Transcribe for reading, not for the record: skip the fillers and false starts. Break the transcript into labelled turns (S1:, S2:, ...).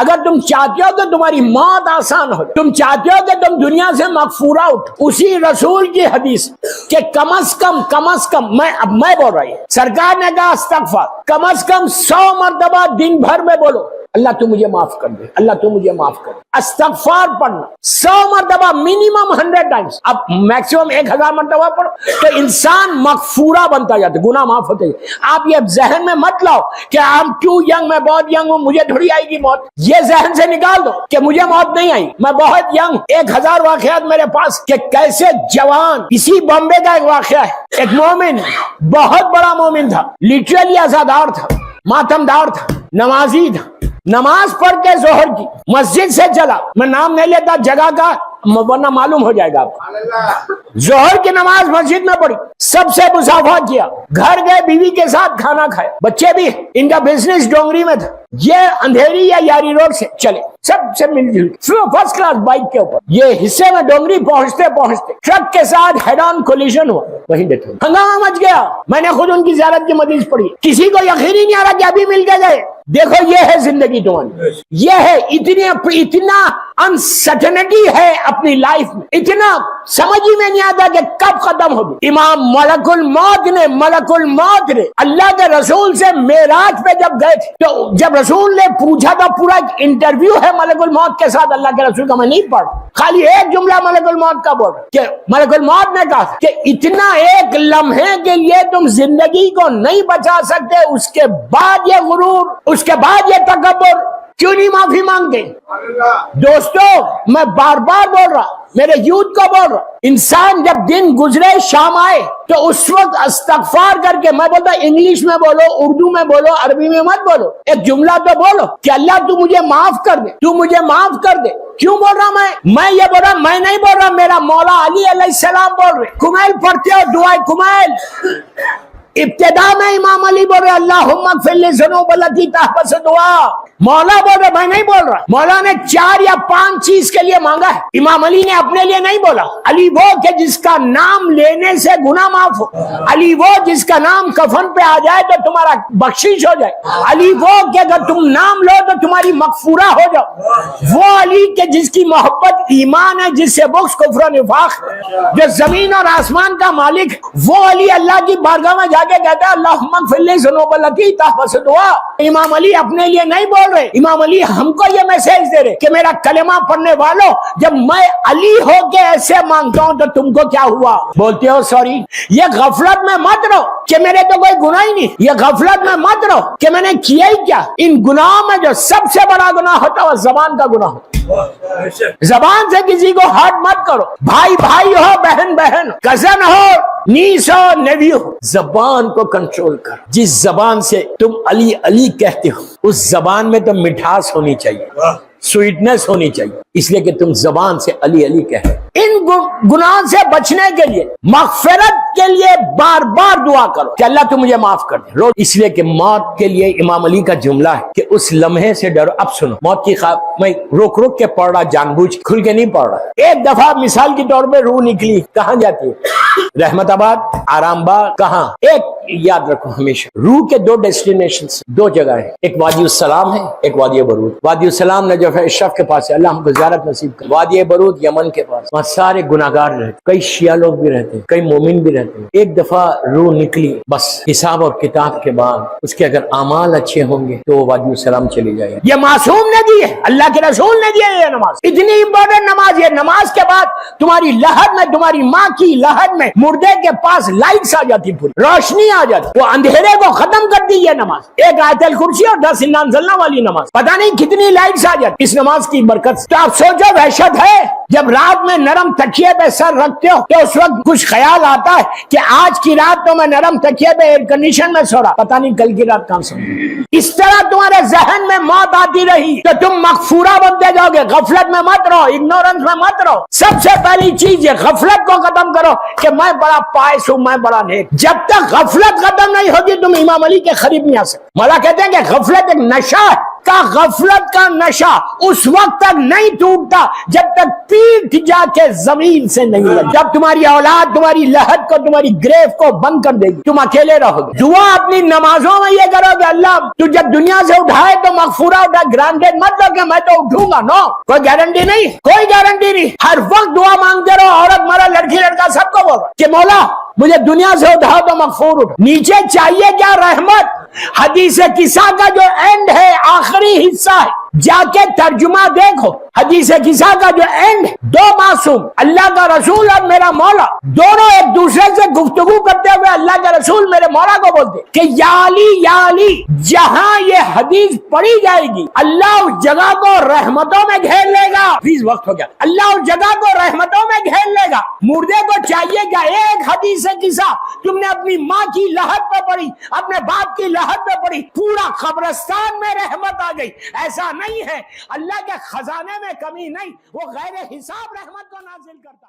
S1: اگر تم چاہتے ہو کہ تمہاری موت آسان ہو، تم چاہتے ہو کہ تم دنیا سے مغفورہ اٹھو، اسی رسول کی حدیث کہ کم از کم میں بول رہی ہوں، سرکار نے کہا استغفار کم از کم 100 مرتبہ دن بھر میں بولو، اللہ تو مجھے معاف کر دے، اللہ تو مجھے معاف کر دے۔ استغفار پڑھنا 100 مرتبہ، منیمم 100 ٹائمز، اب میکسیمم 1000 مرتبہ پڑھو تو انسان مغفورہ بنتا جاتا ہے، گناہ معاف ہوتے ہیں۔ آپ یہ ذہن میں مت لاؤ کہ I'm too young، میں بہت ینگ ہوں، مجھے تھوڑی آئے گی موت، یہ ذہن سے نکال دو کہ مجھے موت نہیں آئی، میں بہت ینگ۔ 1000 واقعات میرے پاس کہ کیسے جوان، اسی بامبے کا ایک واقعہ ہے، ایک مومن، بہت بڑا مومن تھا، لٹرلی عزادار تھا، ماتم دار تھا، نمازی تھا، نماز پڑھ کے ظہر کی مسجد سے چلا، میں نام نہیں لیتا جگہ کا ورنہ معلوم ہو جائے گا آپ کو، ظہر کی نماز مسجد میں پڑھی، سب سے مسافہ کیا، گھر گئے، بیوی کے ساتھ کھانا کھایا، بچے بھی، ان کا بزنس ڈونگری میں تھا، یہ اندھیری یا یاری روڈ سے چلے، سب سے مل جل فرسٹ کلاس بائک کے اوپر، یہ حصے میں ڈونگری پہنچتے ٹرک کے ساتھ ہیڈ آن کولیشن ہوا، وہیں ڈیتھ ہوئی، ہنگامہ مچ گیا۔ میں نے خود ان کی زیارت کی حدیث پڑھی، کسی کو یقین ہی نہیں آ رہا کہ ابھی مل کے گئے۔ دیکھو یہ ہے زندگی تمہاری، یہ ہے اتنا انسرٹنٹی ہے اپنی لائف میں، اتنا سمجھ ہی میں نہیں آتا کہ کب ختم ہوگی۔ امام ملک الموت نے اللہ کے رسول سے معراج پہ جب گئے تھے تو جب رسول نے پوچھا تھا، پورا ایک انٹرویو ہے ملک الموت کے ساتھ اللہ کے رسول کا، میں نہیں پڑھ خالی ایک جملہ ملک الموت کا بول کہ ملک الموت نے کہا کہ اتنا ایک لمحے کے لیے تم زندگی کو نہیں بچا سکتے، اس کے بعد یہ غرور، اس کے بعد یہ تکبر، کیوں نہیں معافی مانگتے؟ دوستو میں بار بار بول رہا، میرے یوتھ کو بول رہا، انسان جب دن گزرے شام آئے تو اس وقت استغفار کر کے، میں بولتا انگلش میں بولو، اردو میں بولو، عربی میں مت بولو، ایک جملہ تو بولو کہ اللہ تو مجھے معاف کر دے، تو مجھے معاف کر دے۔ کیوں بول رہا میں یہ بول رہا، میں نہیں بول رہا، میرا مولا علی علیہ السلام بول رہے۔ کمیل پڑھتے ہو دعائے کمیل، ابتدا میں امام علی بول رہے اللہم اغفر لی ذنوب التی تحبس دعا، مولا بول رہے، میں نہیں بول رہا۔ مولا نے 4 یا 5 چیز کے لیے مانگا ہے، امام علی نے اپنے لیے نہیں بولا۔ علی وہ کہ جس کا نام لینے سے گناہ معاف ہو، علی وہ جس کا نام کفن پہ آ جائے تو تمہارا بخشش ہو جائے، علی وہ کہ اگر تم نام لو تو تمہاری مغفورہ ہو جاؤ، وہ علی کہ جس کی محبت ایمان ہے، جس سے بغض کفر و نفاق، جو زمین اور آسمان کا مالک، وہ علی اللہ کی بارگاہ میں جا کے کہتا ہے اللہم اغفر لی ذنوب التی تحبس دعا۔ امام علی اپنے لیے نہیں بول رہے، امام علی ہم کو یہ میسج دے رہے کہ میرا کلمہ پڑھنے والوں، جب میں علی ہو کے ایسے مانگتا ہوں تو تم کو کیا ہوا؟ بولتے ہو سوری۔ یہ غفلت میں مت رہو کہ میرے تو کوئی گناہ ہی نہیں، یہ غفلت میں مت رہو کہ میں نے کیا ہی کیا۔ ان گناہوں میں جو سب سے بڑا گناہ ہوتا ہے وہ زبان کا گناہ ہوتا ہے۔ زبان سے کسی کو ہارٹ مت کرو، بھائی بھائی ہو، بہن بہن، کزن ہو، نیس ہو، نیوی ہو، زبان کو کنٹرول کر۔ جس زبان سے تم علی علی کہتے ہو اس زبان میں تو مٹھاس ہونی چاہیے، سویٹنس ہونی چاہیے، اس لیے کہ تم زبان سے علی علی کہے۔ ان گناہ سے بچنے کے لیے، مغفرت کے لیے بار بار دعا کرو کہ اللہ تو مجھے معاف کر دے۔ اس لیے کہ موت کے لیے امام علی کا جملہ ہے کہ اس لمحے سے ڈرو۔ اب سنو، موت کی خواب میں روک کے پڑھ رہا، جان بوجھ کھل کے نہیں پڑھ رہا۔ ایک دفعہ مثال کے طور پہ روح نکلی، کہاں جاتی ہے؟ رحمت آباد، آرام باغ، کہاں؟ ایک یاد رکھو ہمیشہ، روح کے 2 ڈیسٹینیشنز، 2 جگہ ہیں، ایک وادی السلام ہے، ایک وادی برود۔ وادی السلام نجف اشرف کے پاس ہے، اللہ ہم کو زیارت نصیب کرے۔ وادی برود یمن کے پاس، وہاں سارے گناہگار رہتے، کئی شیعہ لوگ بھی رہتے ہیں، کئی مومن بھی رہتے ہیں۔ ایک دفعہ روح نکلی، بس حساب اور کتاب کے بعد اس کے اگر اعمال اچھے ہوں گے تو وادی السلام چلی جائے۔ یہ معصوم نے دی ہے، اللہ کے رسول نے دی ہے یہ نماز، اتنی امپورٹنٹ نماز ہے۔ نماز کے بعد تمہاری لحد میں، تمہاری ماں کی لحد میں مردے کے پاس لائٹس آ جاتی، پوری روشنی آ جاتی، وہ اندھیرے کو ختم کر دی یہ نماز۔ ایک آیت الکرسی اور 10 انا انزلنا والی نماز، پتہ نہیں کتنی لائٹس آ جاتی اس نماز کی برکت سے۔ تو آپ سوچو وحشت ہے جب رات میں نرم تکیے پہ سر رکھتے ہو تو اس وقت کچھ خیال آتا ہے کہ آج کی رات تو میں نرم تکیے پہ ایئر کنڈیشن میں سو رہا، پتہ نہیں کل کی رات کہاں سو۔ اس طرح تمہارے ذہن میں موت آتی رہی تو تم مغفورہ بنتے جاؤ گے۔ غفلت میں مت رہو، اگنورنس میں مت رہو۔ سب سے پہلی چیز یہ غفلت کو ختم کرو کہ میں بڑا پائس ہوں، میں بڑا نیک۔ جب تک غفلت ختم نہیں ہوگی تم امام علی کے قریب نہیں آ سکتے۔ مولا کہتے ہیں کہ غفلت ایک نشہ ہے، کا غفلت کا نشہ اس وقت تک نہیں ٹوٹتا جب تک پی پیٹھ جا کے زمین سے نہیں لگ. جب تمہاری اولاد تمہاری لحد کو تمہاری گریو کو بند کر دے گی تم اکیلے رہو گے. دعا اپنی نمازوں میں یہ کرو کہ اللہ تو جب دنیا سے اٹھائے تو مغفورہ اٹھا. گرانٹیڈ مت لو کہ میں تو اٹھوں گا. نو, کوئی گارنٹی نہیں, کوئی گارنٹی نہیں. ہر وقت دعا مانگتے رہو. عورت مرا لڑکی لڑکا سب کو بولو کہ مولا مجھے دنیا سے اٹھاؤ تو مغفور اٹھا. نیچے چاہیے کیا؟ رحمت. حدیث قصہ کا جو اینڈ ہے, آخری حصہ ہے, جا کے ترجمہ دیکھو. حدیث قصہ کا جو اینڈ, دو معصوم, اللہ کا رسول اور میرا مولا, دونوں ایک دوسرے سے گفتگو کرتے ہوئے اللہ کے رسول میرے مولا کو بولتے کہ یا علی یا علی. جہاں یہ حدیث پڑھی جائے گی اللہ اس جگہ کو رحمتوں میں گھیر لے گا. پلیز وقت ہو گیا. اللہ اس جگہ کو رحمتوں میں گھیر لے گا. مردے کو چاہیے کیا؟ ایک حدیث قصہ تم نے اپنی ماں کی لحد پہ پڑھی, اپنے باپ کی لحد پہ پڑھی, پورا قبرستان میں رحمت آ گئی. ایسا نہیں ہے, اللہ کے خزانے میں کمی نہیں, وہ غیر حساب رحمت کو نازل کرتا.